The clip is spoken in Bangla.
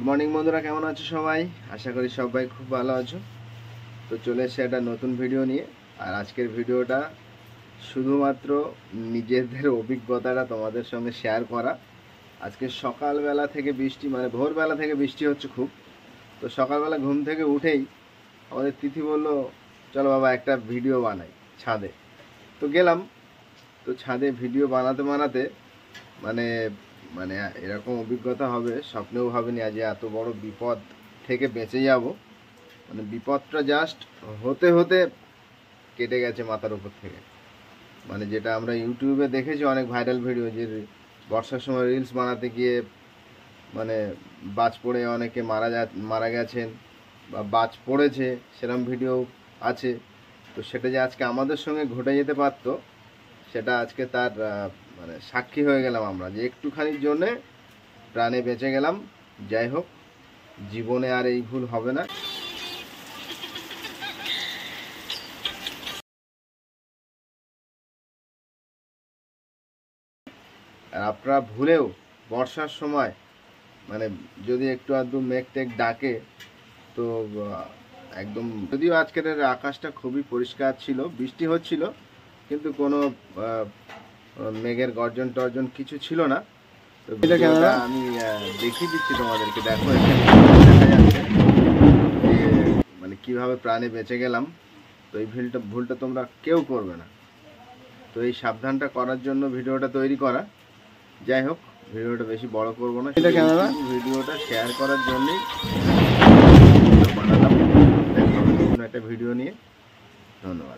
মর্নিং বন্ধুরা, কেমন আছো সবাই? আশা করি সবাই খুব ভালো আছো। তো চলে এসে একটা নতুন ভিডিও নিয়ে। আর আজকের ভিডিওটা শুধুমাত্র নিজেদের অভিজ্ঞতাটা তোমাদের সঙ্গে শেয়ার করা। আজকে সকালবেলা থেকে বৃষ্টি, মানে ভোরবেলা থেকে বৃষ্টি হচ্ছে খুব। তো সকালবেলা ঘুম থেকে উঠেই আমাদের তিথি বলল, চলো বাবা একটা ভিডিও বানাই ছাদে। তো গেলাম। তো ছাদে ভিডিও বানাতে বানাতে মানে মানে এরকম অভিজ্ঞতা হবে স্বপ্নেও ভাবিনি, আজ এত বড় বিপদ থেকে বেঁচে যাব। মানে বিপদটা জাস্ট হতে হতে কেটে গেছে মাথার উপর থেকে। মানে যেটা আমরা ইউটিউবে দেখেছি অনেক ভাইরাল ভিডিও, যে বর্ষার সময় রিলস বানাতে গিয়ে মানে বাজ পড়ে অনেকে মারা গেছেন বা বাজ পড়েছে, সেরকম ভিডিও আছে। তো সেটা যে আজকে আমাদের সঙ্গে ঘটে যেতে পারতো, সেটা আজকে তার মানে সাক্ষী হয়ে গেলাম আমরা, যে একটুখানির জন্যে প্রাণে বেঁচে গেলাম। যাই হোক, জীবনে আর এই ভুল হবে না। আর আপনারা ভুলেও বর্ষার সময় মানে যদি একটু আধটু মেঘ টেঘ ডাকে, তো একদম, যদিও আজকের আকাশটা খুবই পরিষ্কার ছিল, বৃষ্টি হচ্ছিল, কিন্তু কোনো মেঘের গর্জন টর্জন কিছু ছিল না। তো ভিডিওটা আমি দেখিয়ে দিচ্ছি তোমাদেরকে। দেখো এখানে দেখা যাচ্ছে যে মানে কিভাবে প্রাণে বেঁচে গেলাম। তো এই ভুলটা তোমরা কেউ করবে না। তো এই সাবধানটা করার জন্য ভিডিওটা তৈরি করা। যাই হোক, ভিডিওটা বেশি বড় করবো না, ভিডিওটা শেয়ার করার জন্যই বানালাম। দেখা হবে নতুন একটা ভিডিও নিয়ে। ধন্যবাদ।